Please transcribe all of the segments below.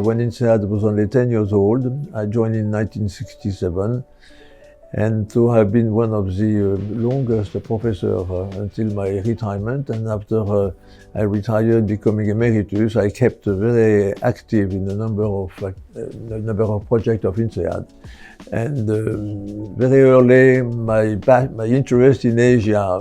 When INSEAD was only 10 years old, I joined in 1967, and so I've been one of the longest professors until my retirement. And after I retired, becoming Emeritus, I kept very active in a number of projects of INSEAD. And very early, my interest in Asia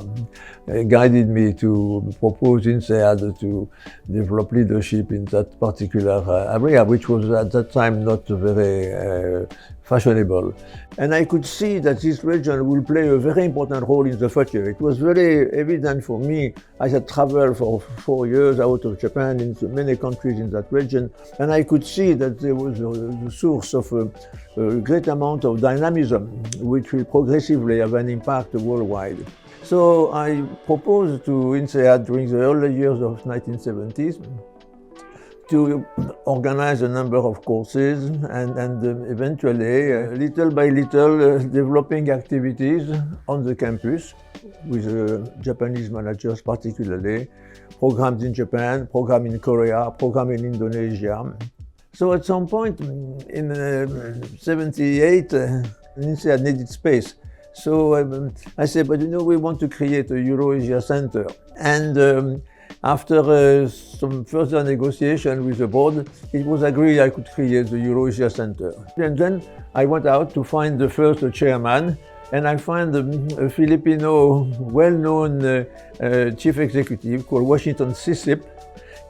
guided me to propose INSEAD to develop leadership in that particular area, which was at that time not very fashionable. And I could see that this region will play a very important role in the future. It was very evident for me. I had traveled for 4 years out of Japan into many countries in that region, and I could see that there was a source of a great amount of dynamism, which will progressively have an impact worldwide. So I proposed to INSEAD during the early years of 1970s to organize a number of courses and eventually, little by little, developing activities on the campus with Japanese managers particularly, programs in Japan, program in Korea, program in Indonesia. So at some point in 78, INSEAD needed space. So I said, but we want to create a Euro-Asia Center. And after some further negotiation with the board, it was agreed I could create the Euro-Asia Center. And then I went out to find the first chairman, and I found a Filipino well-known chief executive called Washington Sisip.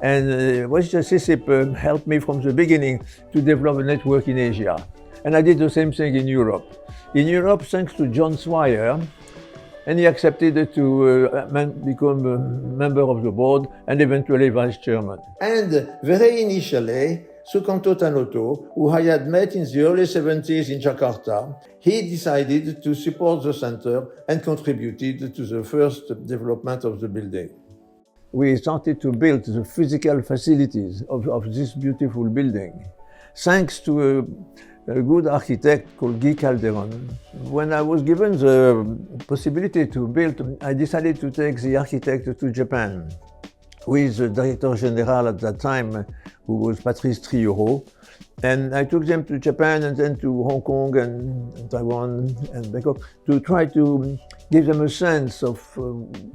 And Washington Sisip helped me from the beginning to develop a network in Asia. And I did the same thing in Europe. In Europe, thanks to John Swire, and he accepted to become a member of the board and eventually vice chairman. And very initially, Sukanto Tanoto, who I had met in the early 70s in Jakarta, he decided to support the center and contributed to the first development of the building. We started to build the physical facilities of this beautiful building, thanks to a good architect called Guy Calderon. When I was given the possibility to build, I decided to take the architect to Japan with the Director General at that time, who was Patrice Trioro. And I took them to Japan and then to Hong Kong and Taiwan and Bangkok to try to give them a sense of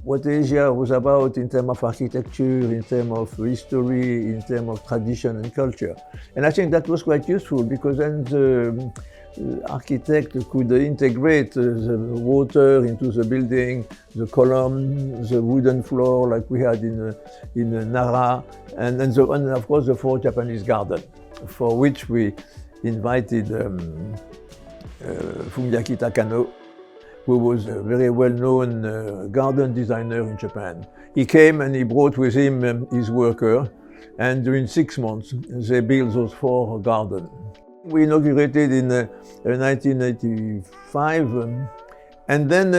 what Asia was about in terms of architecture, in terms of history, in terms of tradition and culture. And I think that was quite useful because then the architect could integrate the water into the building, the column, the wooden floor like we had in Nara, and of course the 4 Japanese gardens, for which we invited Fumiaki Takano, who was a very well-known garden designer in Japan. He came and he brought with him his worker, and during 6 months they built those 4 gardens. We inaugurated in 1985, and then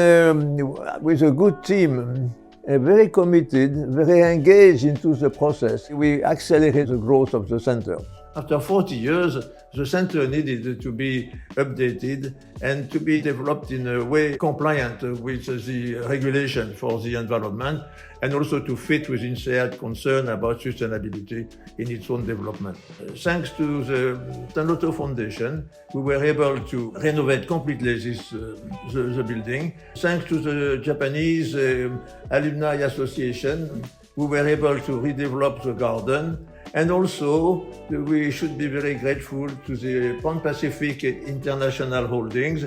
with a good team, very committed, very engaged into the process, we accelerated the growth of the center. After 40 years, the center needed to be updated and to be developed in a way compliant with the regulation for the environment, and also to fit with INSEAD concern about sustainability in its own development. Thanks to the Tanoto Foundation, we were able to renovate completely the building. Thanks to the Japanese Alumni Association, we were able to redevelop the garden. And also, we should be very grateful to the Pan Pacific International Holdings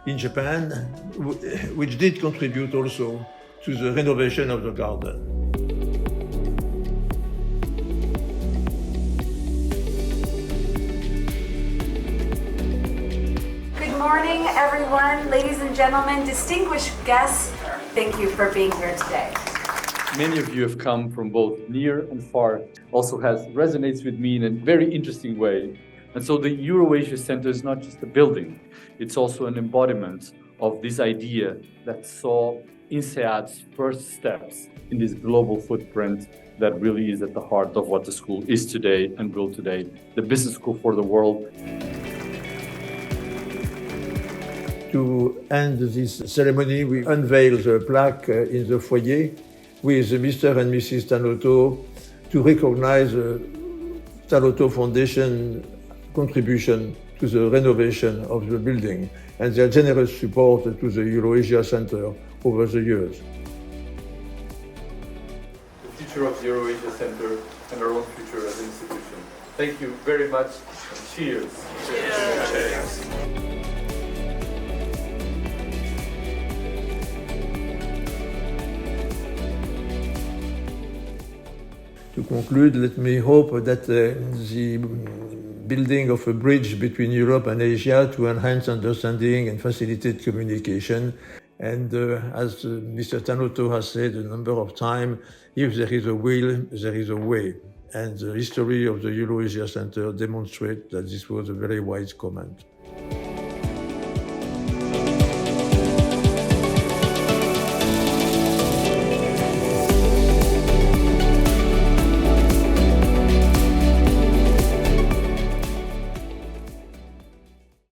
in Japan, which did contribute also to the renovation of the garden. Good morning, everyone. Ladies and gentlemen, distinguished guests, thank you for being here today. Many of you have come from both near and far, also resonates with me in a very interesting way. And so the Euro-Asia Center is not just a building, it's also an embodiment of this idea that saw INSEAD's first steps in this global footprint that really is at the heart of what the school is today and will today, the business school for the world. To end this ceremony, we unveiled the plaque in the foyer with Mr. and Mrs. Tanoto to recognize Taloto Foundation contribution to the renovation of the building and their generous support to the Eurasia Center over the years. The future of the Eurasia Center and our own future as an institution. Thank you very much and cheers. Cheers. To conclude, let me hope that the building of a bridge between Europe and Asia to enhance understanding and facilitate communication. And as Mr. Tanoto has said a number of times, if there is a will, there is a way. And the history of the Eurasia Center demonstrates that this was a very wise comment.